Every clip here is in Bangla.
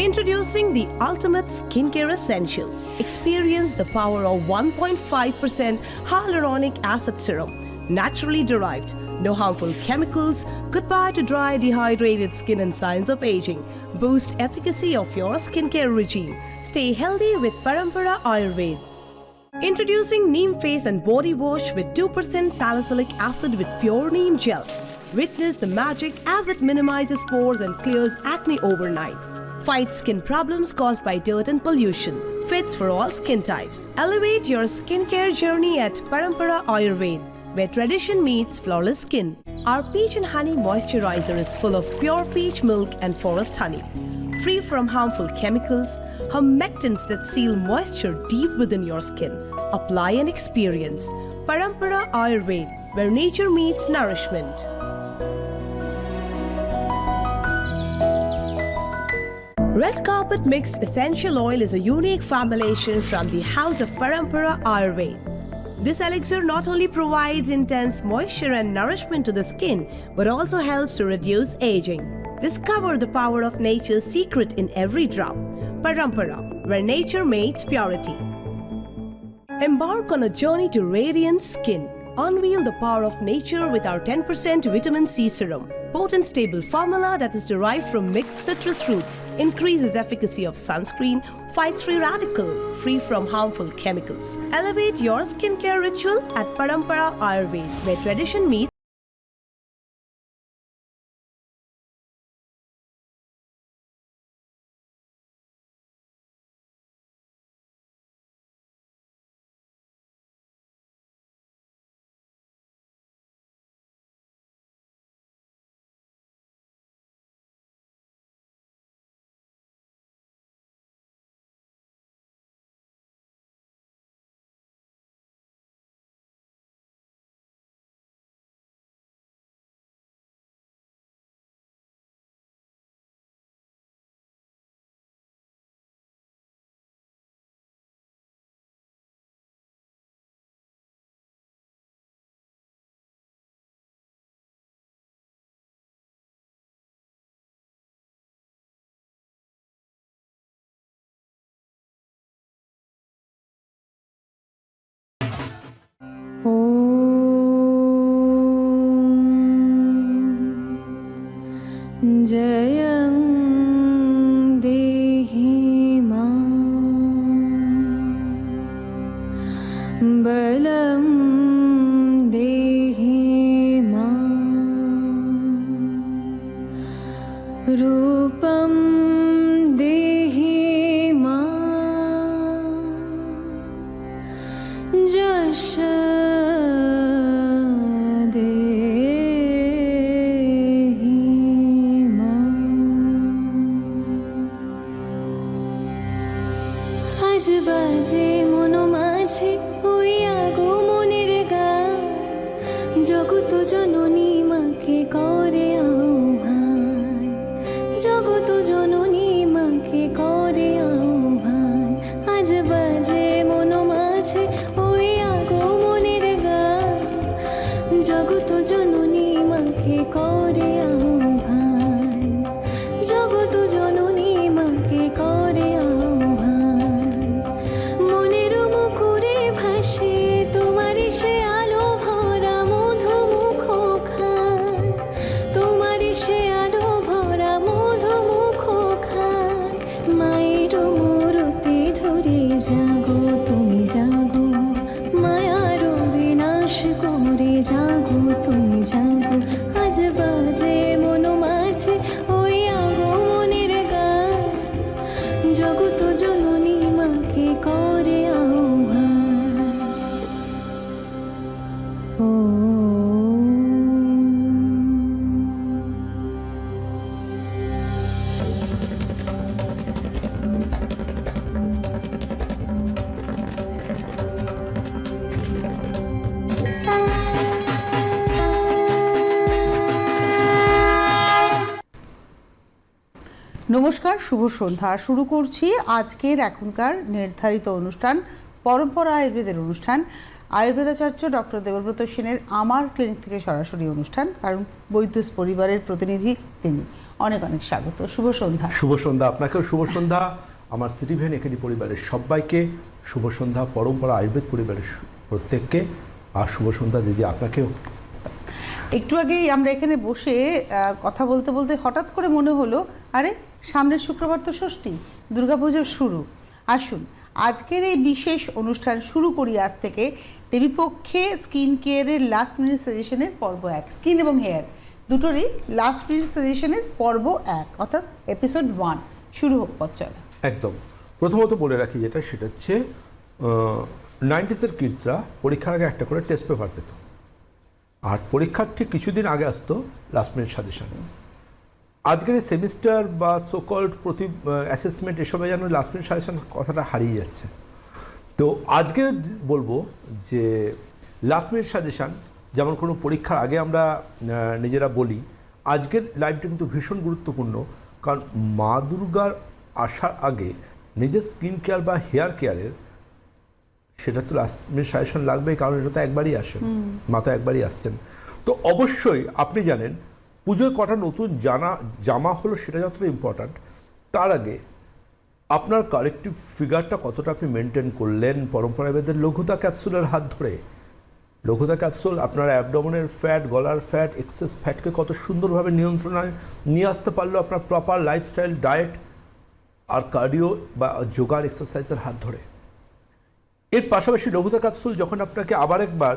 Introducing the ultimate skincare essential. Experience the power of 1.5% hyaluronic acid serum, naturally derived. No harmful chemicals. Goodbye to dry, dehydrated skin and signs of aging. Boost efficacy of your skincare regime. Stay healthy with Parampara Ayurveda. Introducing Neem Face and Body Wash with 2% salicylic acid with pure neem gel. Witness the magic as it minimizes pores and clears acne overnight. Fights skin problems caused by dirt and pollution. Fits for all skin types. Elevate your skincare journey at Parampara Ayurveda, where tradition meets flawless skin. Our peach and honey moisturizer is full of pure peach milk and forest honey. Free from harmful chemicals, humectants that seal moisture deep within your skin. Apply and experience. Parampara Ayurveda, where nature meets nourishment. Red Carpet Mixed Essential Oil is a unique formulation from the House of Parampara Ayurveda. This elixir not only provides intense moisture and nourishment to the skin, but also helps to reduce aging. Discover the power of nature's secret in every drop. Parampara, where nature meets purity. Embark on a journey to radiant skin. Unveil the power of nature with our 10% vitamin C serum. Potent stable formula that is derived from mixed citrus fruits, increases efficacy of sunscreen, fights free radical, free from harmful chemicals. Elevate your skincare ritual at Parampara Ayurveda, where tradition meets. जयं देहि मां बलं देहि मां रूपं देहि मां जश বাজে মনো মাঝে ওই আগমনের গান জগত জননী মাকে করে আহ্বান জগত জননী মাকে করে আহ্বান আজ বাজে মনো মাঝে ওই আগমনের গান জগত জননী মাকে করে আহ্বান জগত জননী মাকে করে সে আলো ভরা মধুমুখ খান তোমার সে আলো ভরা মধুমুখ খান মায়ের মূর্তি ধরে জাগো তুমি জাগো মায়ার বিনাশ করে জাগো তুমি জাগো আজ বাজে মনো মাঝে ওই আগমনের গান জগত জননী মাকে করে নমস্কার, শুভ সন্ধ্যা। শুরু করছি আজকের এখনকার নির্ধারিত অনুষ্ঠান পরম্পরা আয়ুর্বেদের অনুষ্ঠান। আয়ুর্বেদাচার্য ডক্টর দেবব্রত সেনের আমার ক্লিনিক থেকে সরাসরি অনুষ্ঠান, কারণ বৈদ্যস পরিবারের প্রতিনিধি তিনি। অনেক অনেক স্বাগত। শুভ সন্ধ্যা। শুভ সন্ধ্যা আপনাকেও, শুভ সন্ধ্যা আমার সিটিভেন একাডেমি পরিবারের সবাইকে, শুভ সন্ধ্যা পরম্পরা আয়ুর্বেদ পরিবারের প্রত্যেককে, আর শুভ সন্ধ্যা দিদি আপনাকেও। একটু আগেই আমরা এখানে বসে কথা বলতে বলতে হঠাৎ করে মনে হলো, আরে সামনের শুক্রবার তো ষষ্ঠী, দুর্গাপুজোর শুরু। আসুন আজকের এই বিশেষ অনুষ্ঠান শুরু করি আজ থেকে দেবীপক্ষে স্কিন কেয়ারের লাস্ট মিনিট সাজেশনের পর্ব 1। স্কিন এবং হেয়ার দুটোরই লাস্ট মিনিট সাজেশনের পর্ব 1, অর্থাৎ এপিসোড 1 শুরু হোক পথ চলা। একদম প্রথমত বলে রাখি সেটা হচ্ছে 90s কিডসরা পরীক্ষার আগে একটা করে টেস্ট পেপার পেত, আর পরীক্ষার ঠিক কিছুদিন আগে আসতো লাস্ট মিনিট সাজেশন। আজকের এই সেমিস্টার বা সোকল্ড প্রতি অ্যাসেসমেন্ট এসবে যেন লাস্ট মিনিট সাজেশন কথাটা হারিয়ে যাচ্ছে। তো আজকে বলবো যে লাস্ট মিনিট সাজেশন যেমন কোনো পরীক্ষার আগে আমরা নিজেরা বলি, আজকের লাইভটা কিন্তু ভীষণ গুরুত্বপূর্ণ। কারণ মা দুর্গার আসার আগে নিজের স্কিন কেয়ার বা হেয়ার কেয়ারের সেটা তো লাস্ট মিনিট সাজেশন লাগবেই, কারণ এটা তো একবারই আসেন, মা তো একবারই আসছেন। তো অবশ্যই আপনি জানেন পুজোয় কটা নতুন জামা হলো সেটা যতটা ইম্পর্ট্যান্ট, তার আগে আপনার কালেকটিভ ফিগারটা কতটা আপনি মেনটেন করলেন পরম্পরাবিদের লঘুতা ক্যাপসুলের হাত ধরে। লঘুতা ক্যাপসুল আপনার অ্যাবডোমেনের ফ্যাট, গলার ফ্যাট, এক্সেস ফ্যাটকে কত সুন্দরভাবে নিয়ন্ত্রণে নিয়ে আসতে পারলো আপনার প্রপার লাইফস্টাইল, ডায়েট আর কার্ডিও বা যোগার এক্সারসাইজের হাত ধরে। এর পাশাপাশি লঘুতা ক্যাপসুল যখন আপনাকে আবার একবার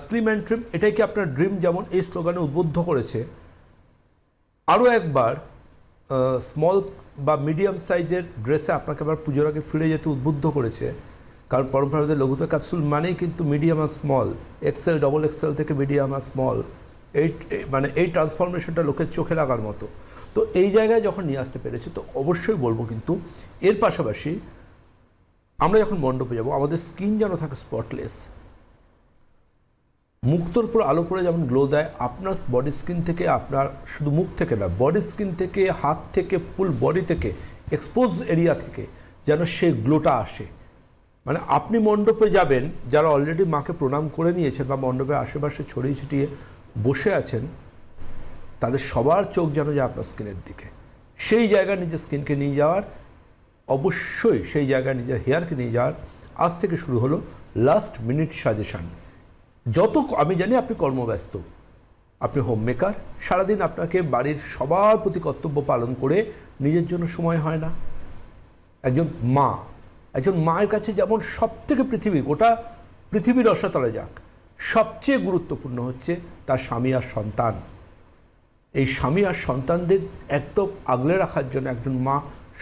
স্লিম অ্যান্ড ট্রিম, এটাই কি আপনার ড্রিম যেমন এই স্লোগানে উদ্বুদ্ধ করেছে, আরও একবার স্মল বা মিডিয়াম সাইজের ড্রেসে আপনাকে আবার পুজোর আগে ফিরে যেতে উদ্বুদ্ধ করেছে। কারণ পরম্পরাগত লঘুতা ক্যাপসুল মানেই কিন্তু মিডিয়াম আর স্মল, এক্সেল, ডবল এক্সেল থেকে মিডিয়াম আর স্মল, এই ট্রান্সফরমেশনটা লোকের চোখে লাগার মতো। তো এই জায়গায় যখন নিয়ে আসতে পেরেছে, তো অবশ্যই বলবো কিন্তু এর পাশাপাশি আমরা যখন মণ্ডপে যাব আমাদের স্কিন যেন থাকে স্পটলেস, মুক্তর উপর আলো পড়ে যেমন গ্লো দেয়, আপনার বডি স্কিন থেকে, আপনার শুধু মুখ থেকে না, বডি স্কিন থেকে, হাত থেকে, ফুল বডি থেকে, এক্সপোজ এরিয়া থেকে যেন সে গ্লোটা আসে। মানে আপনি মণ্ডপে যাবেন, যারা অলরেডি মাকে প্রণাম করে নিয়েছেন বা মণ্ডপের আশেপাশে ছড়িয়ে ছিটিয়ে বসে আছেন, তাদের সবার চোখ যেন যায় আপনার স্কিনের দিকে। সেই জায়গায় নিজের স্কিনকে নিয়ে যাওয়ার, অবশ্যই সেই জায়গায় নিজের হেয়ারকে নিয়ে যাওয়ার আজ থেকে শুরু হলো লাস্ট মিনিট সাজেশন। আমি জানি আপনি কর্মব্যস্ত, আপনি হোম মেকার, সারাদিন আপনাকে বাড়ির সবার প্রতি কর্তব্য পালন করে নিজের জন্য সময় হয় না। একজন মায়ের কাছে যেমন সবথেকে গোটা পৃথিবীর রসাতলে যাক, সবচেয়ে গুরুত্বপূর্ণ হচ্ছে তার স্বামী আর সন্তান। এই স্বামী আর সন্তানদের একদম আগলে রাখার জন্য একজন মা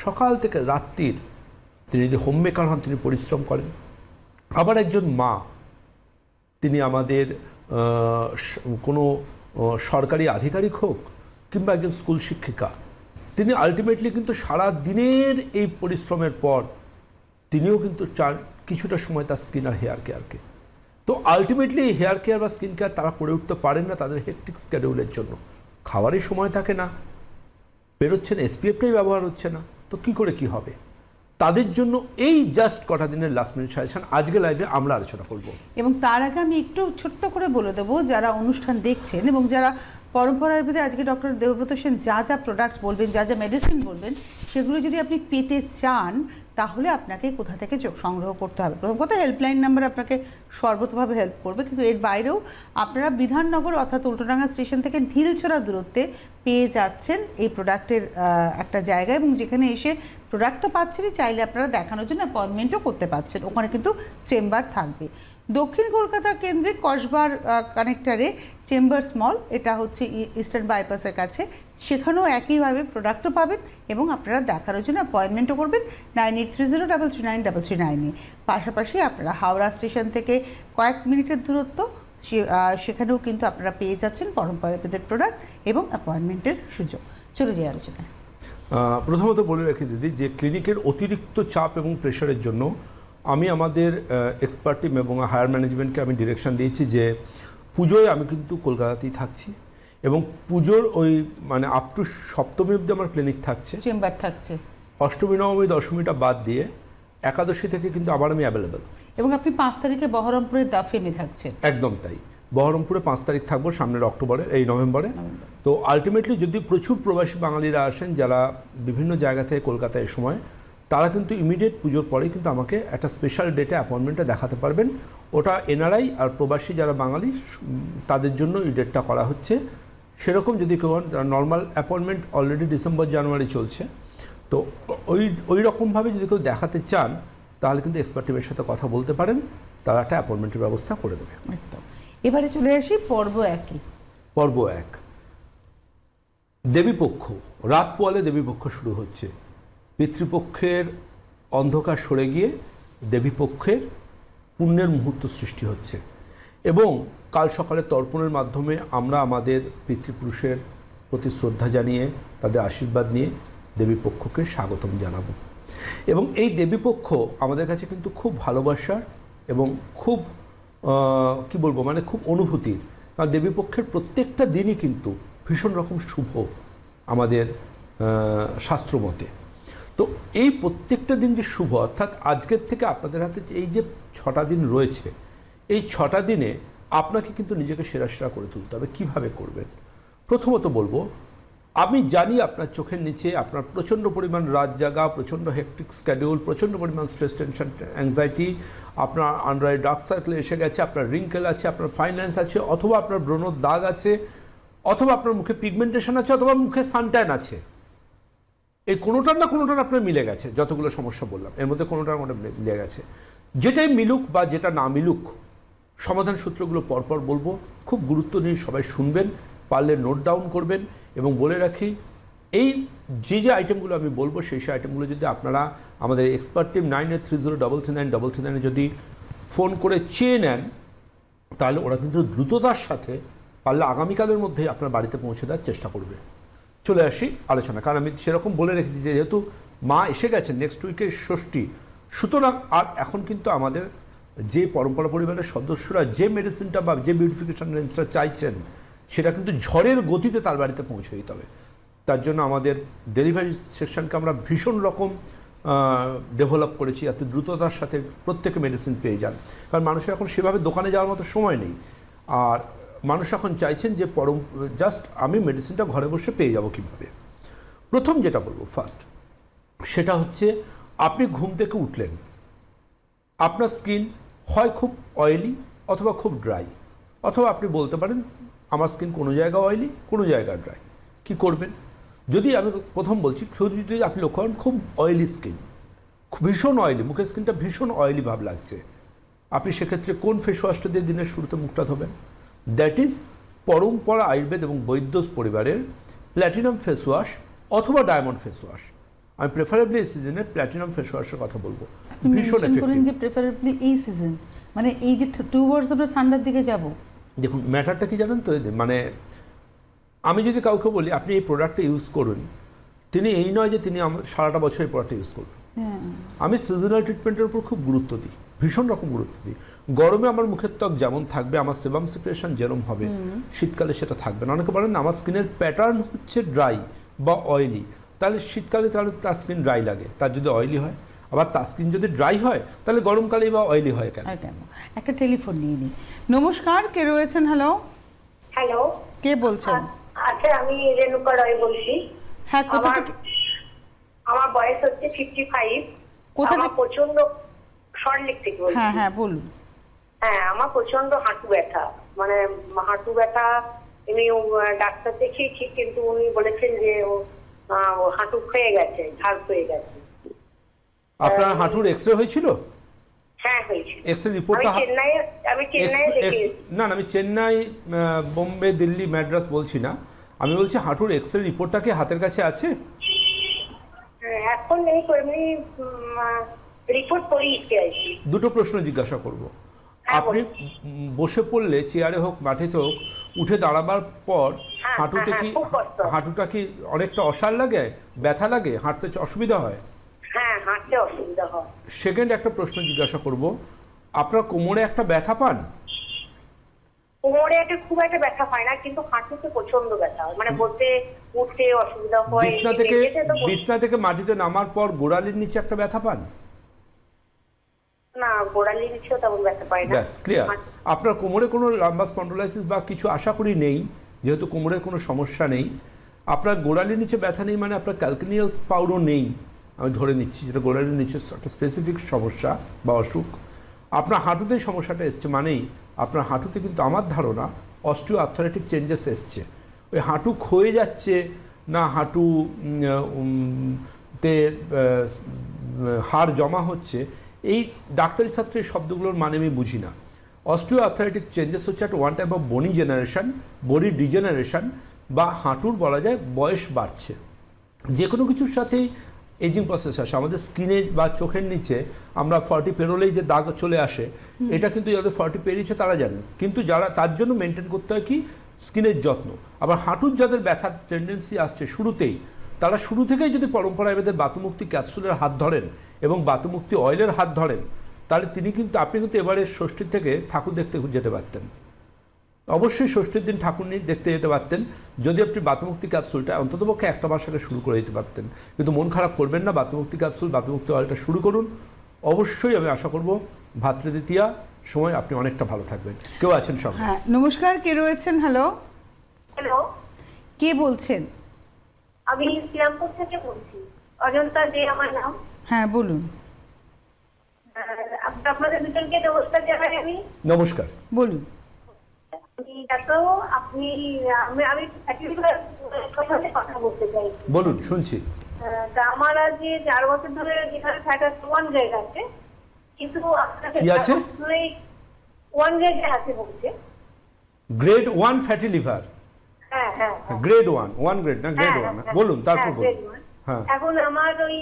সকাল থেকে রাত্রির, তিনি যদি হোম মেকার হন তিনি পরিশ্রম করেন। আবার একজন মা, তিনি আমাদের কোনো সরকারি আধিকারিক হোক কিংবা একজন স্কুল শিক্ষিকা, তিনি আলটিমেটলি কিন্তু সারা দিনের এই পরিশ্রমের পর তিনিও কিন্তু চান কিছুটা সময় তার স্কিন আর হেয়ার কেয়ারকে। তো আলটিমেটলি এই হেয়ার কেয়ার বা স্কিন কেয়ার তারা করে উঠতে পারেন না তাদের হেকটিক স্কেডিউলের জন্য। খাওয়ারই সময় থাকে না, বেরোচ্ছে না, এসপিএফটাই ব্যবহার হচ্ছে না, তো কি করে কি হবে? তাদের জন্য এই জাস্ট কটা দিনের লাস্ট মিনিট সাজেশন আজকে লাইভে আমরা আলোচনা করব। এবং তার আগে আমি একটু ছোট্ট করে বলে দেবো, যারা অনুষ্ঠান দেখছেন এবং যারা পরম্পরা আয়ুর্বেদে আজকে ডক্টর দেবব্রত সেন যা যা প্রোডাক্টস বলবেন, যা যা মেডিসিন বলবেন, সেগুলো যদি আপনি পেতে চান তাহলে আপনাকে কোথা থেকে সংগ্রহ করতে হবে। প্রথম কথা, হেল্পলাইন নাম্বার আপনাকে সর্বতভাবে হেল্প করবে, কিন্তু এর বাইরেও আপনারা বিধাননগর অর্থাৎ উল্টোডাঙ্গা স্টেশন থেকে ঢিলছড়া দূরত্বে পেয়ে যাচ্ছেন এই প্রোডাক্টের একটা জায়গা, এবং যেখানে এসে প্রোডাক্ট তো পাচ্ছেনই, চাইলে আপনারা দেখানোর জন্য অ্যাপয়েন্টমেন্টও করতে পারছেন। ওখানে কিন্তু চেম্বার থাকবে। দক্ষিণ কলকাতা কেন্দ্রিক কসবার কানেক্টারে চেম্বার্স মল, এটা হচ্ছে ইস্টার্ন বাইপাসের কাছে, সেখানেও একইভাবে প্রোডাক্টও পাবেন এবং আপনারা দেখানোর জন্য অ্যাপয়েন্টমেন্টও করবেন 9830339339-এ। পাশাপাশি আপনারা হাওড়া স্টেশন থেকে কয়েক মিনিটের দূরত্ব, সেখানেও কিন্তু আপনারা পেয়ে যাচ্ছেন পরম্পরাবিদের প্রোডাক্ট এবং অ্যাপয়েন্টমেন্টের সুযোগ। চলে যাই আলোচনায়। প্রথমত বলে রাখি দিদি যে ক্লিনিকের অতিরিক্ত চাপ এবং প্রেশারের জন্য আমি আমাদের এক্সপার্ট টিম এবং হায়ার ম্যানেজমেন্টকে আমি ডিরেকশন দিয়েছি যে পুজোয় আমি কিন্তু কলকাতাতেই থাকছি, এবং পুজোর ওই মানে আপ টু সপ্তমী অবধি আমার ক্লিনিক থাকছে, চেম্বার থাকছে, অষ্টমী নবমী দশমীটা বাদ দিয়ে একাদশী থেকে কিন্তু আবার আমি অ্যাভেলেবেল। এবং আপনি 5 তারিখে বহরমপুরের দা ফেমে থাকছেন। একদম তাই, বহরমপুরে 5 তারিখ থাকবো সামনের এই নভেম্বরে। তো আলটিমেটলি যদি প্রচুর প্রবাসী বাঙালিরা আসেন যারা বিভিন্ন জায়গা থেকে কলকাতায় এই সময়, তারা কিন্তু ইমিডিয়েট পুজোর পরেই কিন্তু আমাকে একটা স্পেশাল ডেটে অ্যাপয়েন্টমেন্টটা দেখাতে পারবেন। ওটা এনআরআই আর প্রবাসী যারা বাঙালি তাদের জন্য এই ডেটটা করা হচ্ছে। সেরকম যদি কেউ normal appointment already December January চলছে, তো ওই রকমভাবে যদি কেউ দেখাতে চান তাহলে কিন্তু এক্সপার্ট টিমের সাথে কথা বলতে পারেন, তারা একটা অ্যাপয়েন্টমেন্টের ব্যবস্থা করে দেবে। একদম। এবারে চলে আসি পর্ব 1 পর্ব 1, দেবীপক্ষ। রাত পোয়ালে দেবীপক্ষ শুরু হচ্ছে। পিতৃপক্ষের অন্ধকার সরে গিয়ে দেবীপক্ষের পুণ্যের মুহূর্ত সৃষ্টি হচ্ছে এবং কাল সকালে তর্পণের মাধ্যমে আমরা আমাদের পিতৃপুরুষের প্রতি শ্রদ্ধা জানিয়ে তাদের আশীর্বাদ নিয়ে দেবীপক্ষকে স্বাগতম জানাবো। এবং এই দেবীপক্ষ আমাদের কাছে কিন্তু খুব ভালোবাসার এবং খুব কি বলবো মানে খুব অনুভূতির, কারণ দেবীপক্ষের প্রত্যেকটা দিনই কিন্তু ভীষণ রকম শুভ আমাদের শাস্ত্রমতে। তো এই প্রত্যেকটা দিন যে শুভ, অর্থাৎ আজকের থেকে আপনাদের হাতে এই যে 6টা দিন রয়েছে, এই 6টা দিনে আপনাকে কিন্তু নিজেকে সেরা করে তুলতে হবে। কীভাবে করবেন? প্রথমত বলবো, আমি জানি আপনার চোখের নিচে আপনার প্রচণ্ড পরিমাণ রাত জাগা, প্রচণ্ড হেকটিক স্ক্যাডিউল, প্রচণ্ড পরিমাণ স্ট্রেস, টেনশন, অ্যাংজাইটি, আপনার আন্ডারে ডার্ক সার্কেল এসে গেছে, আপনার রিঙ্কেল আছে, আপনার ফাইন্যান্স আছে, অথবা আপনার ব্রণর দাগ আছে, অথবা আপনার মুখে পিগমেন্টেশন আছে, অথবা মুখে সানট্যান আছে। এই কোনোটার না কোনোটার আপনার মিলে গেছে। যতগুলো সমস্যা বললাম এর মধ্যে কোনোটার মধ্যে মিলে গেছে। যেটাই মিলুক বা যেটা না মিলুক, সমাধান সূত্রগুলো পরপর বলবো, খুব গুরুত্ব নিয়ে সবাই শুনবেন, পারলে নোট ডাউন করবেন। এবং বলে রাখি, এই যে আইটেমগুলো আমি বলবো সেই আইটেমগুলো যদি আপনারা আমাদের এক্সপার্ট টিম 9830339339 যদি ফোন করে চেয়ে নেন, তাহলে ওরা কিন্তু দ্রুততার সাথে পারলে আগামীকালের মধ্যে আপনার বাড়িতে পৌঁছে দেওয়ার চেষ্টা করবে। চলে আসি আলোচনা, কারণ আমি সেরকম বলে রেখেছি যে যেহেতু মা এসে গেছেন নেক্সট উইকের ষষ্ঠী, সুতরাং আর এখন কিন্তু আমাদের যে পরম্পরা পরিবারের সদস্যরা যে মেডিসিনটা বা যে বিউটিফিকেশন রেঞ্জটা চাইছেন, সেটা কিন্তু ঝড়ের গতিতে তার বাড়িতে পৌঁছে দিতে হবে। তার জন্য আমাদের ডেলিভারি সেকশনকে আমরা ভীষণ রকম ডেভেলপ করেছি, এত দ্রুততার সাথে প্রত্যেকে মেডিসিন পেয়ে যান। কারণ মানুষের এখন সেভাবে দোকানে যাওয়ার মতো সময় নেই, আর মানুষ এখন চাইছেন যে জাস্ট আমি মেডিসিনটা ঘরে বসে পেয়ে যাব কীভাবে। প্রথম যেটা বলবো ফার্স্ট, সেটা হচ্ছে আপনি ঘুম থেকে উঠলেন, আপনার স্কিন হয় খুব অয়েলি অথবা খুব ড্রাই, অথবা আপনি বলতে পারেন আমার স্কিন কোনো জায়গা অয়েলি কোনো জায়গা ড্রাই। কি করবেন? যদি আমি প্রথম বলছি, যদি আপনি লক্ষ্য করেন খুব অয়েলি স্কিন, ভীষণ অয়েলি, মুখের স্কিনটা ভীষণ অয়েলি ভাব লাগছে, আপনি সেক্ষেত্রে কোন ফেস ওয়াশটা দিয়ে দিনের শুরুতে মুখটা ধোবেন? দ্যাট ইজ পরম্পরা আয়ুর্বেদ এবং বৈদ্যস পরিবারের প্ল্যাটিনাম ফেস ওয়াশ অথবা ডায়মন্ড ফেস ওয়াশ। আমি প্রেফারেবলি এই সিজনে প্ল্যাটিনাম ফেস ওয়াশের কথা বলবো, ভীষণ এফেক্টিভ। যে প্রেফারেবলি এই সিজন, মানে এই যে 2 ইয়ার্স আমরা ঠান্ডার দিকে যাব। দেখুন ম্যাটারটা কি জানেন তো, মানে আমি যদি কাউকে বলি আপনি এই প্রোডাক্টটা ইউজ করুন, তিনি এই নয় যে তিনি সারাটা বছর এই প্রোডাক্টটা ইউজ করবেন। আমি সিজনাল ট্রিটমেন্টের উপর খুব গুরুত্ব দিই, ভীষণ রকম গুরুত্ব দিই। গরমে আমার মুখের ত্বক যেমন থাকবে, আমার সেবাম সিক্রেশন যেরকম হবে, শীতকালে সেটা থাকবে না। অনেকে বলেন আমার স্কিনের প্যাটার্ন হচ্ছে ড্রাই বা অয়েলি, তাহলে শীতকালে তাহলে তার স্কিন ড্রাই লাগে, তার যদি অয়েলি হয়। আবার তার স্কিন যদি ড্রাই হয় তাহলে গরমকালেই বা অয়েলি হয় কেন? একটা টেলিফোন নিয়ে নিই। নমস্কার, কে রয়েছেন? হ্যালো হ্যালো, কে বলছেন? আচ্ছা, আমি রেণুকা রায় বলছি। হ্যাঁ, কোথা থেকে? আমার বয়স হচ্ছে 55। কোথা আমার থেকে? প্রচন্ড সরলেক থেকে বলছি। হ্যাঁ হ্যাঁ বলুন। হ্যাঁ, আমার প্রচন্ড হাঁটু ব্যথা, মানে হাঁটু ব্যথা। আমি ডাক্তার দেখিয়েছি, কিন্তু উনি বলেছেন যে হাঁটু ক্ষয়ে গেছে, ঝাড় ক্ষয়ে গেছে। আপনার হাঁটুর এক্সরে হয়েছিল? হ্যাঁ হয়েছে। এক্সরে রিপোর্টটা আমি চেন্নাই দেখিয়েছি। না আমি চেন্নাই, বোম্বে, দিল্লি, ম্যাড্রাস বলছি না, আমি বলছি হাঁটুর এক্সরে রিপোর্টটা কি হাতের কাছে আছে? এখন নেই, এমনি রিপোর্ট করিয়েছি আর কি। দুটো প্রশ্ন জিজ্ঞাসা করব। আপনি বসে পড়লে চেয়ারে হোক মাটিতে হোক, উঠে দাঁড়াবার পর হাঁটুটা কি অনেকটা অসার লাগে, ব্যথা লাগে, হাঁটতে অসুবিধা হয়? হ্যাঁ, হাঁটতে অসুবিধা হয়। সেকেন্ড একটা প্রশ্ন জিজ্ঞাসা করব, আপনার কোমরে একটা ব্যথা পান? কোমরে খুব একটা ব্যথা পায় না, কিন্তু হাঁটুতে প্রচন্ড ব্যথা হয়, মানে বলতে উঠতে অসুবিধা হয়। বিছনা থেকে মাটিতে নামার পর গোড়ালির নিচে একটা ব্যথা পান? না, গোড়ালি নিচেও তেমন ব্যথা পাই না। ব্যাস, ক্লিয়ার। আপনার কোমরে কোনো লাম্বার স্পন্ডোলাইসিস বা কিছু আশা করি নেই, যেহেতু কোমরের কোনো সমস্যা নেই। আপনার গোড়ালির নিচে ব্যথা নেই মানে আপনার ক্যালকিনিয়াল স্পাউরও নেই, আমি ধরে নিচ্ছি, যেটা গোড়ালির নিচে একটা স্পেসিফিক সমস্যা বা অসুখ। আপনার হাঁটুতেই সমস্যাটা এসছে মানেই আপনার হাঁটুতে কিন্তু আমার ধারণা অস্টিও আর্থারাইটিক চেঞ্জেস এসছে। ওই হাঁটু ক্ষয়ে যাচ্ছে না হাঁটু তে হাড় জমা হচ্ছে, এই ডাক্তারি শাস্ত্রের শব্দগুলোর মানে আমি বুঝি না। অস্টিও আর্থারাইটিক চেঞ্জেস হচ্ছে একটা ওয়ান টাইপ অফ বনি জেনারেশন, বডি ডিজেনারেশন, বা হাঁটুর বলা যায় বয়স বাড়ছে। যে কোনো কিছুর সাথেই এজিং প্রসেস আসে। আমাদের স্কিনে বা চোখের নিচে আমরা 40 পেরোলেই যে দাগ চলে আসে, এটা কিন্তু যাদের 40 পেরিয়েছে তারা জানেন। কিন্তু যারা তার জন্য মেনটেন করতে হয় কি স্কিনের যত্ন। আবার হাঁটুর যাদের ব্যথার টেন্ডেন্সি আসছে শুরুতেই, তারা শুরু থেকেই যদি পরম্পরায় এদের বাতুমুক্তি ক্যাপসুলের হাত ধরেন এবং বাতুমুক্তি অয়েলের হাত ধরেন, তাহলে আপনি কিন্তু এবারে ষষ্ঠীর থেকে ঠাকুর দেখতে যেতে পারতেন। অবশ্যই ষষ্ঠীর দিন ঠাকুর দেখতে যেতে পারতেন যদি আপনি বাতুমুক্তি ক্যাপসুলটা অন্ততপক্ষে একটা মাস আগে শুরু করে দিতে পারতেন। কিন্তু মন খারাপ করবেন না, বাতুমুক্তি ক্যাপসুল, বাতুমুক্তি অয়েলটা শুরু করুন। অবশ্যই আমি আশা করব ভাতৃদ্বিতীয়া সময় আপনি অনেকটা ভালো থাকবেন। কেউ আছেন সঙ্গে? হ্যাঁ, নমস্কার, কে রয়েছেন? হ্যালো, হ্যালো, কে বলছেন? আমি শ্রীরামপুর থেকে বলছি, অজন্তা দে আমার নাম। হ্যাঁ, বলুন। আপনাদের দুজনকে নমস্কার জানাই আমি। নমস্কার, বলুন। ডাক্তারবাবু, আমি কথা বলতে চাই। বলুন, শুনছি। তা আমার আজ 4 বছর ধরে যেখানে ফ্যাটাস 1 গ্রেড আছে, কিন্তু কি আছে? 1 গ্রেড আছে বলছে। Grade 1 fatty liver? হ্যাঁ হ্যাঁ, গ্রেড 1 গ্রেড না, গ্রেড 1। বলুন, তারপর বলুন। হ্যাঁ, এখন আমার ওই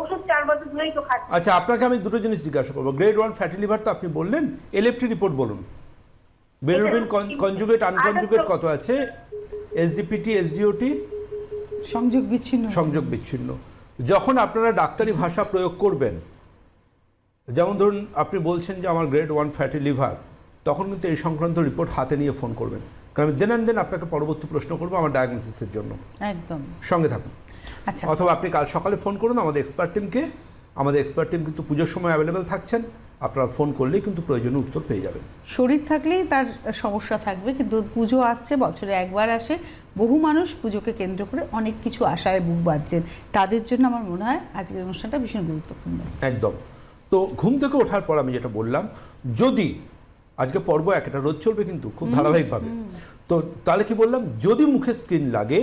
ওষুধ 4 বছর ধরেই তো খাচ্ছি। আচ্ছা, আপনাকে আমি দুটো জিনিস জিজ্ঞাসা করবো। গ্রেড 1 ফ্যাটি লিভার তো আপনি বললেন, এলএফটি রিপোর্ট বলুন। বিলিরুবিন কনজুগেট আনকনজুগেট কত আছে? SGPT, SGOT? সংযোগ বিচ্ছিন্ন। যখন আপনারা ডাক্তারি ভাষা প্রয়োগ করবেন, যেমন ধরুন আপনি বলছেন যে আমার গ্রেড 1 ফ্যাটি লিভার, তখন কিন্তু এই সংক্রান্ত রিপোর্ট হাতে নিয়ে ফোন করবেন, কারণ আমি দেন আপনাকে পরবর্তী প্রশ্ন করবো আমার ডায়াগনোসিসের জন্য। একদম সঙ্গে থাকুন। আচ্ছা, অথবা আপনি কাল সকালে ফোন করুন আমাদের এক্সপার্ট টিমকে। আমাদের এক্সপার্ট টিম কিন্তু পুজোর সময় অ্যাভেলেবেল থাকছেন, আপনারা ফোন করলেই কিন্তু প্রয়োজনীয় উত্তর পেয়ে যাবেন। শরীর থাকলেই তার সমস্যা থাকবে, কিন্তু পুজো আসছে, বছরে একবার আসে। বহু মানুষ পুজোকে কেন্দ্র করে অনেক কিছু আশায় বুক বাঁধছেন, তাদের জন্য আমার মনে হয় আজকের অনুষ্ঠানটা ভীষণ গুরুত্বপূর্ণ। একদম। তো ঘুম থেকে ওঠার পর আমি যেটা বললাম, যদি আজকে পর্ব একটা রোজ চলবে কিন্তু খুব ধারাবাহিকভাবে, তো তাহলে কি বললাম, যদি মুখে স্কিন লাগে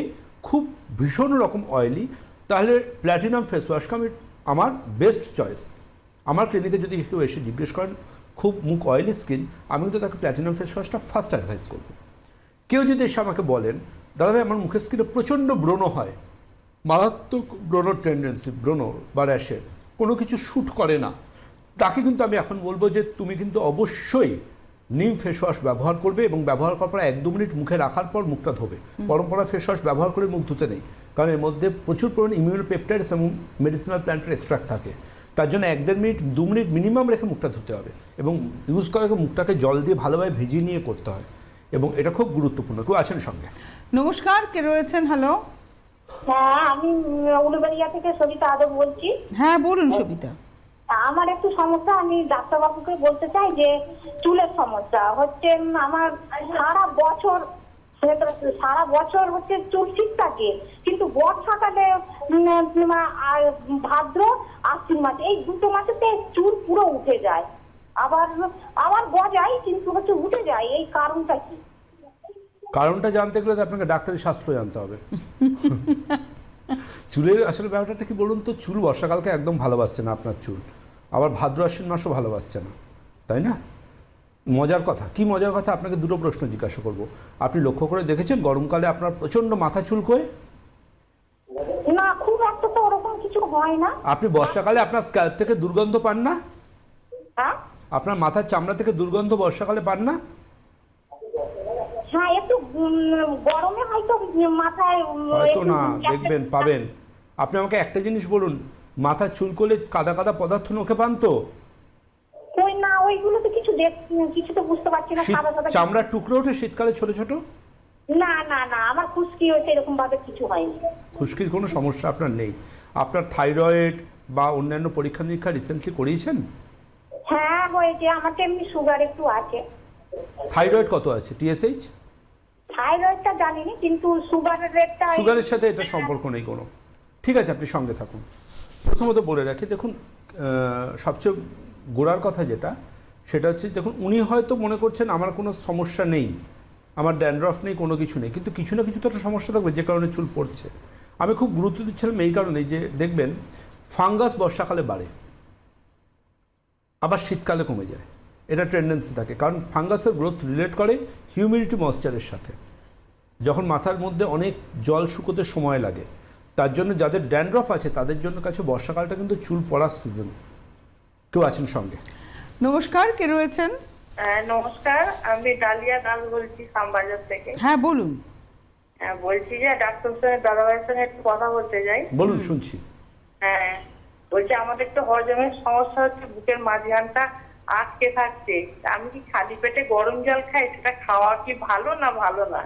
খুব ভীষণ রকম অয়েলি, তাহলে প্ল্যাটিনাম ফেস ওয়াশকে আমার বেস্ট চয়েস। আমার ক্লিনিকে যদি কেউ এসে জিজ্ঞেস করেন খুব মুখ অয়েলি স্কিন, আমি কিন্তু তাকে প্ল্যাটিনাম ফেস ওয়াশটা ফার্স্ট অ্যাডভাইস করবো। কেউ যদি এসে আমাকে বলেন দাদাভাই আমার মুখের স্কিনে প্রচণ্ড ব্রণ হয়, মারাত্মক ব্রণর টেন্ডেন্সি, ব্রণ বা র্যাশের, কোনো কিছু শ্যুট করে না, তাকে কিন্তু আমি এখন বলবো যে তুমি কিন্তু অবশ্যই নিম ফেস ওয়াশ ব্যবহার করবে, এবং ব্যবহার করার পর 1-2 মিনিট মুখে রাখার পর মুখটা ধোবে। পরম্পরা ফেস ওয়াশ ব্যবহার করে মুখ ধুতে নেই, কারণ এর মধ্যে প্রচুর পরিমাণে ইমিউনোপেপটাইডস এবং মেডিসিনাল প্ল্যান্টের এক্সট্রাক্ট থাকে। তার জন্য 1-1.5 মিনিট 2 মিনিট মিনিমাম রেখে মুখটা ধুতে হবে, এবং ইউজ করার আগে মুখটাকে জল দিয়ে ভালোভাবে ভিজিয়ে নিয়ে করতে হয়, এবং এটা খুব গুরুত্বপূর্ণ। কেউ আছেন সঙ্গে? নমস্কার, কে রয়েছেন? হ্যালো, হ্যাঁ, আমি উলুবেড়িয়া থেকে সবিতা আদব বলছি। হ্যাঁ, বলুন সবিতা। আমার একটু সমস্যা, আমি ডাক্তারবাবুকে বলতে চাই যে চুলের সমস্যা হচ্ছে। আমার সারা বছর হচ্ছে চুল ঠিক থাকে, কিন্তু বর্ষাকালে আর ভাদ্র আশ্বিন মাসে, এই 2 মাসেতে চুল পুরো উঠে যায়, আবার গজায়, কিন্তু হচ্ছে উঠে যায়। এই কারণটা কি? কারণটা জানতে গেলে তো আপনাকে ডাক্তারি শাস্ত্র জানতে হবে। চুলের আসলে ব্যাপারটা কি বলুন তো, চুল বর্ষাকালকে একদম ভালোবাসছে না আপনার চুল, আবার ভাদ্র আশ্বিন মাসও ভালোবাসছে না, তাই না? মজার কথা কি, মজার কথা, আপনাকে দুটো প্রশ্ন জিজ্ঞাসা করব। আপনি লক্ষ্য করে দেখেছেন গরমকালে আপনার প্রচণ্ড মাথা চুলকোয়? না, খুব একটা তো ওরকম কিছু হয় না। আপনি বর্ষাকালে আপনার স্ক্যাল্প থেকে দুর্গন্ধ পান না? হ্যাঁ, আপনার মাথার চামড়া থেকে দুর্গন্ধ বর্ষাকালে পান না? হ্যাঁ, একটু গরমে হয়তো মাথায় হয়তো না, দেখবেন পাবেন। আপনি আমাকে একটা জিনিস বলুন, মাথা চুলকোলে কাদা কাদা পদার্থ নখে পান তো? ওই না, ওইগুলো তো কিছু তো বুঝতে পারছি না। চামড়ার টুকরো ওঠে শীতকালে ছোট ছোট? না না না, আমার খুশকি হয়েছে, এরকম ভাবে কিছু হয়নি। খুশকির কোনো সমস্যা আপনার নেই? আপনার থাইরয়েড বা অন্যান্য পরীক্ষা নিরীক্ষা রিসেন্টলি করিয়েছেন? হ্যাঁ, হয়েছে, আমার তো এমনি সুগার একটু আছে। থাইরয়েড কত আছে? টিএসএইচ? থাইরয়েডটা জানিনি, কিন্তু সুগারের রেটটা সুগারের সাথে এটা সম্পর্ক নেই কোনো। ঠিক আছে, আপনি সঙ্গে থাকুন। প্রথমত বলে রাখি, দেখুন সবচেয়ে গোড়ার কথা যেটা, সেটা হচ্ছে দেখুন উনি হয়তো মনে করছেন আমার কোনো সমস্যা নেই, আমার ড্যান্ড্রফ নেই, কোনো কিছু নেই, কিন্তু কিছু না কিছু তো একটা সমস্যা থাকবে যে কারণে চুল পড়ছে। আমি খুব গুরুত্ব দিচ্ছিলাম এই কারণেই যে দেখবেন ফাঙ্গাস বর্ষাকালে বাড়ে, আবার শীতকালে কমে যায়, এটা টেন্ডেন্সি থাকে। কারণ ফাঙ্গাসের গ্রোথ রিলেট করে হিউমিডিটি ময়েশ্চারের সাথে। যখন মাথার মধ্যে অনেক জল শুকোতে সময় লাগে, তার জন্য যাদের ড্যান্ড্রফ আছে তাদের জন্য কাছে বর্ষাকালটা কিন্তু চুল পড়ার সিজন। কেউ আছেন সঙ্গে? নমস্কার, কে রয়েছেন? নমস্কার, আমি ডালিয়া দাস বলছি শ্যামবাজার থেকে। হ্যাঁ বলুন। বলছি যে ডাক্তার সাহেব দাদাভাইয়ের সঙ্গে একটু কথা বলতে চাই। বলুন, শুনছি। হ্যাঁ, বলছি আমাদের একটু হজমের সমস্যা হচ্ছে, বুকের মাঝখানটা আটকে থাকছে। আমি কি খালি পেটে গরম জল খাই, সেটা খাওয়া কি ভালো না ভালো না?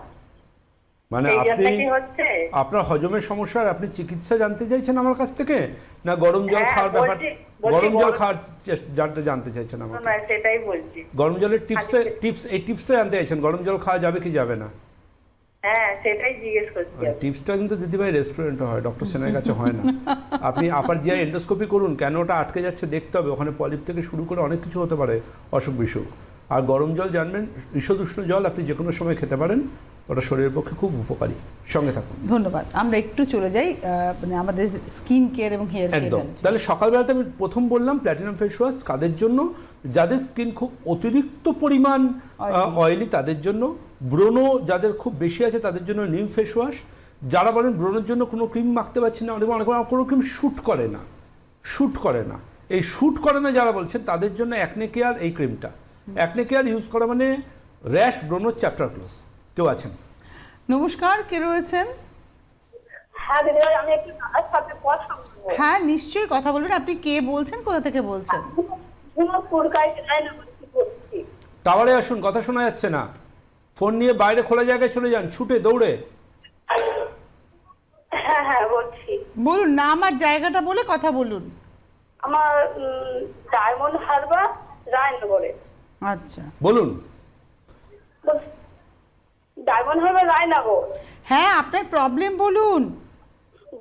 মানে এই আপনি জন্য কি হচ্ছে? আপনার হজমের সমস্যা, আর আপনি চিকিৎসা জানতে চাইছেন আমার কাছ থেকে, না গরম জল হ্যাঁ, খাওয়ার ব্যাপার? বলছি গরম জল গরম- খাওয়ার জানতে চাইছেন আমাকে? না, সেটাই বলছি। গরম জলের টিপসটা জানতে চাইছেন, গরম জল খাওয়া যাবে কি যাবে না? হ্যাঁ, সেটাই জিজ্ঞেস করছি। টিপসটা কিন্তু দিদিভাই রেস্টুরেন্টে হয়, ডক্টর সেনের কাছে হয় না। আপনি আপার জিআই এন্ডোস্কোপি করুন, কেন ওটা আটকে যাচ্ছে দেখতে হবে। ওখানে পলিপ থেকে শুরু করে অনেক কিছু হতে পারে, অসুখ বিসুখ। আর গরম জল জানবেন, ঈষদুষ্ণ জল আপনি যে কোনো সময় খেতে পারেন, ওটা শরীরের পক্ষে খুব উপকারী। সঙ্গে থাকুন। ধন্যবাদ। আমরা একটু চলে যাই মানে আমাদের স্কিন কেয়ার এবং হেয়ার একদম। কেয়ার। তাহলে সকালবেলাতে আমি প্রথম বললাম প্ল্যাটিনাম ফেস ওয়াশ কাদের জন্য? যাদের স্কিন খুব অতিরিক্ত পরিমাণ অয়েলি তাদের জন্য। ব্রণ যাদের খুব বেশি আছে তাদের জন্য নিম ফেস ওয়াশ। যারা বলেন ব্রণের জন্য কোনো ক্রিম মাখতে পারছি না, অনেক কোনো ক্রিম শ্যুট করে না, এই শ্যুট করে না যারা বলছেন তাদের জন্য অ্যাকনে কেয়ার, এই ক্রিমটা অ্যাকনে কেয়ার ইউজ করা মানে র্যাশ, ব্রণ চ্যাপ্টার ক্লোজ। কেউ আছেন? নমস্কার, কে রয়েছেন? হ্যাঁ দিদিভাই, আমি একটু দাদার সাথে কথা বলবো। হ্যাঁ নিশ্চয়ই কথা বলবেন। আপনি কে বলছেন, কোথা থেকে বলছেন? বলছি। টাওয়ারে আসুন, কথা শোনা যাচ্ছে না। ফোন নিয়ে বাইরে খোলা জায়গায় চলে যান, ছুটে দৌড়ে। হ্যাঁ হ্যাঁ বলছি। বলুন, নাম আর জায়গাটা বলে কথা বলুন। আমার ডায়মন্ড হারবার, রায়নগরে। আচ্ছা বলুন। ডায়মন্ড হারবার, রায়নগর। হ্যাঁ, আপনার প্রবলেম বলুন।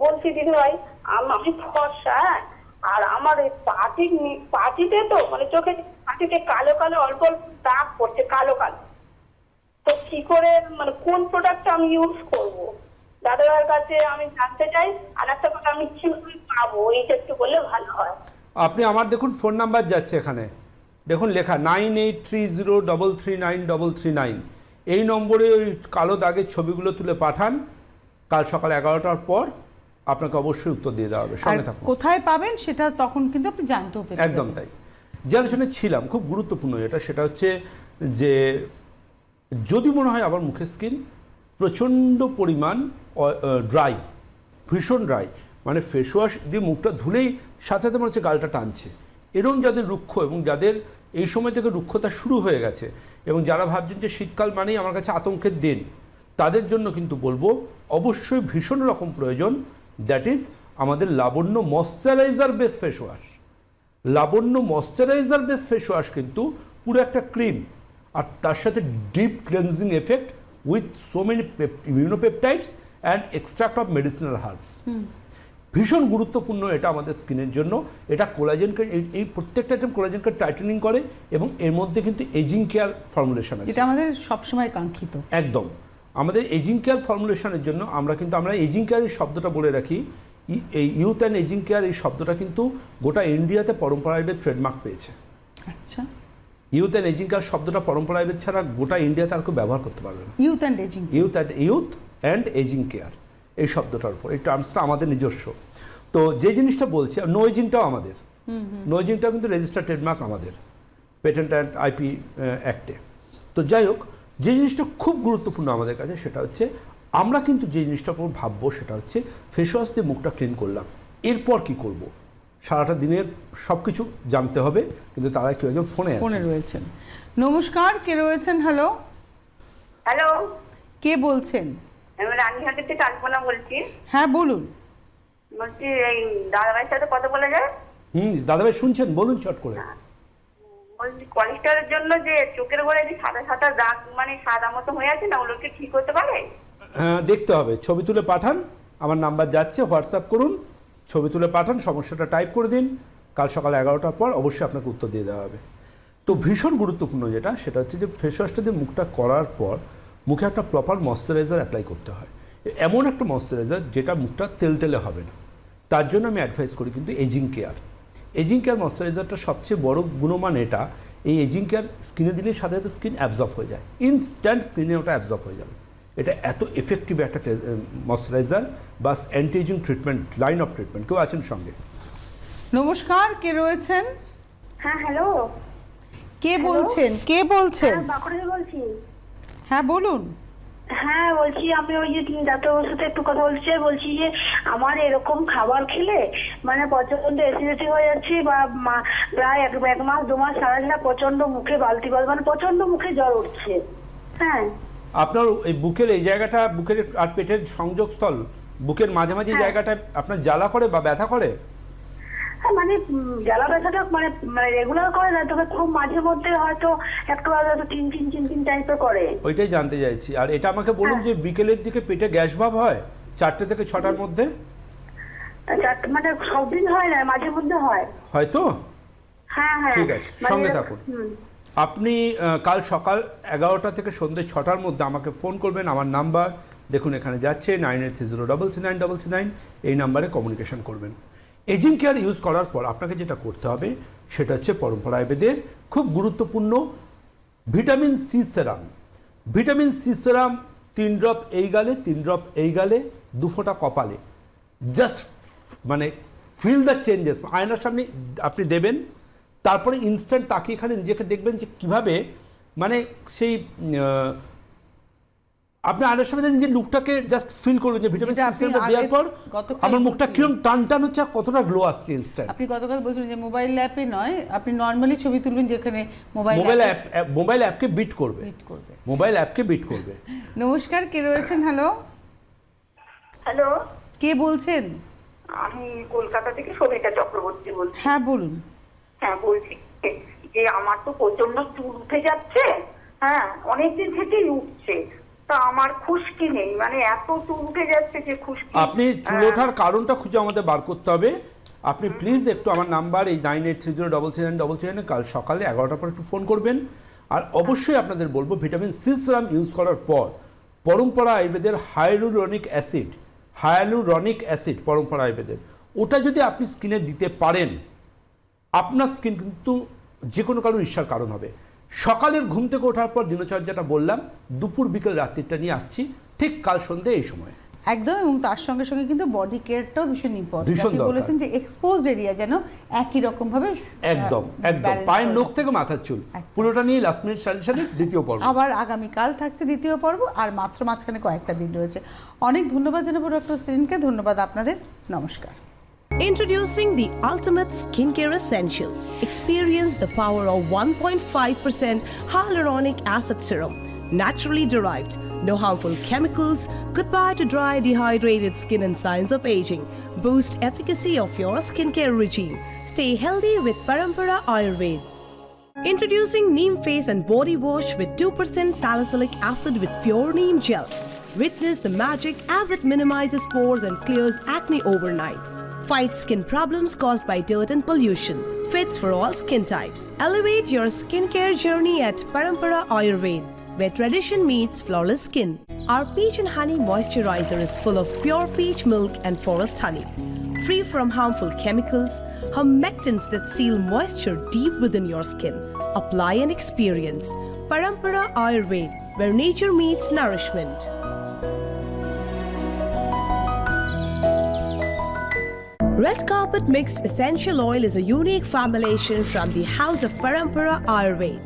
বলছি দিদিভাই, আমি ফর্সা, আর আমার এই পাটিতে তো মানে চোখে পাটিতে কালো কালো অল্প অল্প দাগ পড়ছে, কালো কালো। তো কি করে মানে কোন প্রোডাক্টটা আমি ইউজ করব? দাদার কাছে আমি জানতে চাই। আর একটা কথা, আমি কিভাবে পাবো, এইটা একটু বললে ভালো হয়। আপনি আমার দেখুন ফোন নাম্বার যাচ্ছে এখানে, দেখুন লেখা 9830339339। এই নম্বরে ওই কালো দাগের ছবিগুলো তুলে পাঠান। কাল সকাল 11টার পর আপনাকে অবশ্যই উত্তর দিয়ে দেওয়া হবে। আর সঙ্গে থাকুন। কোথায় পাবেন সেটা তখন কিন্তু আপনি জানতেও পেরেছেন। একদম তাই। যে আলোচনায় ছিলাম খুব গুরুত্বপূর্ণ এটা, সেটা হচ্ছে যে যদি মনে হয় আবার মুখের স্কিন প্রচণ্ড পরিমাণ ড্রাই, ভীষণ ড্রাই, মানে ফেস ওয়াশ দিয়ে মুখটা ধুলেই সাথে সাথে মনে হচ্ছে গালটা টানছে, এরকম যাদের রুক্ষ এবং যাদের এই সময় থেকে রুক্ষতা শুরু হয়ে গেছে এবং যারা ভাবছেন যে শীতকাল মানেই আমার কাছে আতঙ্কের দিন, তাদের জন্য কিন্তু বলবো অবশ্যই ভীষণ রকম প্রয়োজন। দ্যাট ইজ আমাদের Labanya moisturiser base face wash. Labanya moisturiser base face wash কিন্তু পুরো একটা ক্রিম, আর তার সাথে deep cleansing effect with so many immunopeptides and extract of medicinal herbs. ভীষণ গুরুত্বপূর্ণ এটা আমাদের স্কিনের জন্য। এটা কোলাজেনকে, এই প্রত্যেকটা আইটেম কোলাজেনকে টাইটেনিং করে এবং এর মধ্যে কিন্তু এজিং কেয়ার ফর্মুলেশন আছে, যেটা আমাদের সবসময় কাঙ্ক্ষিত। একদম। আমাদের এজিং কেয়ার ফর্মুলেশনের জন্য আমরা এজিং কেয়ার এই শব্দটা বলে রাখি। এই ইউথ অ্যান্ড এজিং কেয়ার এই শব্দটা কিন্তু গোটা ইন্ডিয়াতে পরম্পরা আয়ুর্বেদ ট্রেডমার্ক পেয়েছে। আচ্ছা, ইউথ অ্যান্ড এজিং কেয়ার শব্দটা পরম্পরা আয়ুর্বেদ ছাড়া গোটা ইন্ডিয়াতে আর কেউ ব্যবহার করতে পারবে না। Youth and aging, youth and aging care এই শব্দটার উপর, এই টার্মসটা আমাদের নিজস্ব। তো যে জিনিসটা বলছি, নো এজিংটাও আমাদের, নো এজিংটাও কিন্তু রেজিস্টার্ড ট্রেডমার্ক আমাদের পেটেন্ট অ্যান্ড আইপি অ্যাক্টে। তো যাই হোক, যে জিনিসটা খুব গুরুত্বপূর্ণ আমাদের কাছে সেটা হচ্ছে আমরা কিন্তু যে জিনিসটার উপর ভাববো সেটা হচ্ছে ফেস ওয়াশ দিয়ে মুখটা ক্লিন করলাম, এরপর কি করব? সারাটা দিনের সব কিছু জানতে হবে, কিন্তু তারা কেউ একজন ফোনে রয়েছেন। নমস্কার, কে রয়েছেন? হ্যালো, হ্যালো, কে বলছেন? আমি রানীহাটের থেকে কল্পনা বলছি। হ্যাঁ বলুন। বলছি এই দাদাভাইয়ের সাথে কথা বলা যায়? দাদাভাই শুনছেন? বলুন চট করে। বলছি কোলেস্টেরলের জন্য যে চোখের গোড়ায় যে সাদা সাদা দাগ মানে সাদা মতো হয়ে আছে না, ওগুলোকে ঠিক হতে পারে? দেখতে হবে, ছবি তুলে পাঠান, আমার নাম্বার যাচ্ছে, হোয়াটসঅ্যাপ করুন, ছবি তুলে পাঠান, সমস্যাটা টাইপ করে দিন, কাল সকাল 11টার পর অবশ্যই আপনাকে উত্তর দিয়ে দেওয়া হবে। তো ভীষণ গুরুত্বপূর্ণ যেটা, সেটা হচ্ছে যে ফেস ওয়াশটা দিয়ে মুখটা করার পর মুখে একটা প্রপার ময়শ্চারাইজার অ্যাপ্লাই করতে হয়, এমন একটা ময়শ্চারাইজার যেটা মুখটা তেলতেলে হবে না। তার জন্য আমি অ্যাডভাইস করি কিন্তু এজিং কেয়ার। এজিং কেয়ার ময়শ্চারাইজারটা সবচেয়ে বড় গুণমান এটা, এই এজিং কেয়ার স্কিনে দিলে সাথে সাথে স্কিন অ্যাবজর্ব হয়ে যায়, ইনস্ট্যান্ট স্কিনে ওটা অ্যাবজর্ব হয়ে যাবে। এটা এত এফেক্টিভ একটা ময়শ্চারাইজার বা anti aging treatment, line of treatment. কেউ আছেন সঙ্গে? নমস্কার, কে রয়েছেন? হ্যাঁ হ্যালো, কে বলছেন? কে বলছেন? বাঁকুড়া বলছি। হ্যাঁ বলুন। হ্যাঁ বলছি, আমি ওই যে ডাক্তারবাবুর সাথে একটু কথা বলছি যে আমার এরকম খাবার খেলে মানে প্রচন্ড অ্যাসিডিটি হয়ে যাচ্ছে, বা প্রায় এক মাস 2 মাস সারা প্রচন্ড মুখে বালতি মানে প্রচন্ড মুখে জ্বর উঠছে। হ্যাঁ, আপনার এই বুকের এই জায়গাটা, বুকের আর পেটের সংযোগস্থল, বুকের মাঝামাঝি জায়গাটা আপনার জ্বালা করে বা ব্যথা করে? হ্যাঁ মানে জ্বালা ব্যথাটা মানে রেগুলার করে না, তবে খুব মাঝে মধ্যে হয়তো একটু হয়তো তিন টাইপের করে। ওইটাই জানতে চাইছি। আর এটা আমাকে বলুন যে বিকেলের দিকে পেটে গ্যাস ভাব হয় 4টে থেকে 6টার মধ্যে? মানে সব দিন হয় না, মাঝে মধ্যে হয় হয়তো। হ্যাঁ হ্যাঁ, ঠিক আছে, সঙ্গে থাকুন। আপনি কাল সকাল 11টা থেকে সন্ধ্যে 6টার মধ্যে আমাকে ফোন করবেন। আমার নাম্বার দেখুন এখানে যাচ্ছে, 9830339999, এই নাম্বারে কমিউনিকেশন করবেন। এজিং কেয়ার ইউজ করার পর আপনাকে যেটা করতে হবে সেটা হচ্ছে পরম্পরা আয়ুর্বেদের খুব গুরুত্বপূর্ণ vitamin C serum. Vitamin C serum 3 drop এই গালে, 3 ড্রপ এই গালে, 2 ফোঁটা কপালে। জাস্ট মানে ফিল দ্য চেঞ্জেস। আয়নার সামনে আপনি দেবেন, তারপরে ইনস্ট্যান্ট তাকিয়ে এখানে নিজেকে দেখবেন যে কীভাবে মানে সেই আপনি আয়নার সামনে নিজের লুকটাকে জাস্ট ফিল করবেন যে ভিটামিন সি সেরাম দেওয়ার পর আমার মুখটা কিরকম টান টান হচ্ছে, কতটা গ্লো আসছে ইনস্ট্যান্ট। আপনি গতকাল বলছিলেন যে মোবাইল অ্যাপে নয়, আপনি নর্মালি ছবি তুলবেন যেখানে মোবাইল অ্যাপকে বিট করবে, মোবাইল অ্যাপকে বিট করবে। নমস্কার, কে রয়েছেন? হ্যালো, হ্যালো, কে বলছেন? আমি কলকাতা থেকে সবিতা চক্রবর্তী বলছি। হ্যাঁ বলুন। হ্যাঁ বলছি যে আমার তো প্রচন্ড চুল উঠে যাচ্ছে, হ্যাঁ অনেকদিন থেকেই উঠছে, তো আমার খুশকি নেই, মানে এত চুল উঠে যাচ্ছে যে খুশকি। আপনি চুল ওঠার কারণটা খুঁজে আমাদের বার করতে হবে। আপনি প্লিজ একটু আমার নাম্বার এই 9830339999 কাল সকালে 11টার পর একটু ফোন করবেন। আর অবশ্যই আপনাদের বলবো ভিটামিন সি সেরাম ইউজ করার পর পরম্পরা আয়ুর্বেদের হায়ালুরনিক অ্যাসিড পরম্পরা আয়ুর্বেদের, ওটা যদি আপনি স্কিনে দিতে পারেন আপনার স্কিন কিন্তু যে কোনো কারোর ঈর্ষার কারণ হবে। সকালের ঘুম থেকে ওঠার পর দিনচর্যাটা বললাম, দুপুর বিকেল রাত্রিটা নিয়ে আসছি, ঠিক কাল সন্ধ্যে এই সময় একদম। এবং তার সঙ্গে সঙ্গে কিন্তু বডি কেয়ারটাও ভীষণ ইম্পর্টেন্ট। আপনি বলেছেন যে এক্সপোজড এরিয়া যেন একই রকম ভাবে একদম পায়ের নখ থেকে মাথার চুল পুরোটা নিয়ে লাস্ট মিনিট সাজেশনের দ্বিতীয় পর্ব আবার আগামীকাল থাকছে দ্বিতীয় পর্ব, আর মাত্র মাঝখানে কয়েকটা দিন রয়েছে। অনেক ধন্যবাদ জানাবো ডক্টর সেরিনকে। ধন্যবাদ আপনাদের। নমস্কার। Introducing the ultimate skincare essential. Experience the power of 1.5% hyaluronic acid serum, naturally derived, no harmful chemicals, goodbye to dry, dehydrated skin and signs of aging. Boost efficacy of your skincare regime. Stay healthy with Parampara Ayurveda. Introducing Neem Face and Body Wash with 2% salicylic acid with pure neem gel. Witness the magic as it minimizes pores and clears acne overnight. Fight skin problems caused by dirt and pollution. Fits for all skin types. Elevate your skincare journey at Parampara Ayurveda, where tradition meets flawless skin. Our peach and honey moisturizer is full of pure peach milk and forest honey. Free from harmful chemicals, humectants that seal moisture deep within your skin. Apply and experience. Parampara Ayurveda, where nature meets nourishment. Red Carpet Mixed Essential Oil is a unique formulation from the House of Parampara Ayurveda.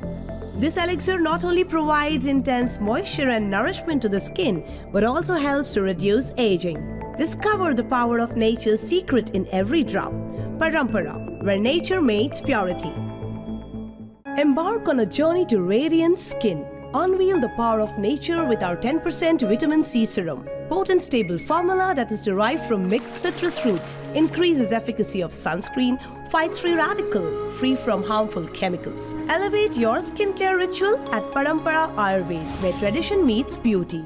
This elixir not only provides intense moisture and nourishment to the skin, but also helps to reduce aging. Discover the power of nature's secret in every drop. Parampara, where nature meets purity. Embark on a journey to radiant skin. Unveil the power of nature with our 10% vitamin C serum. Potent stable formula that is derived from mixed citrus fruits increases efficacy of sunscreen, fights free radical, free from harmful chemicals. Elevate your skincare ritual at Parampara Ayurveda, where tradition meets beauty.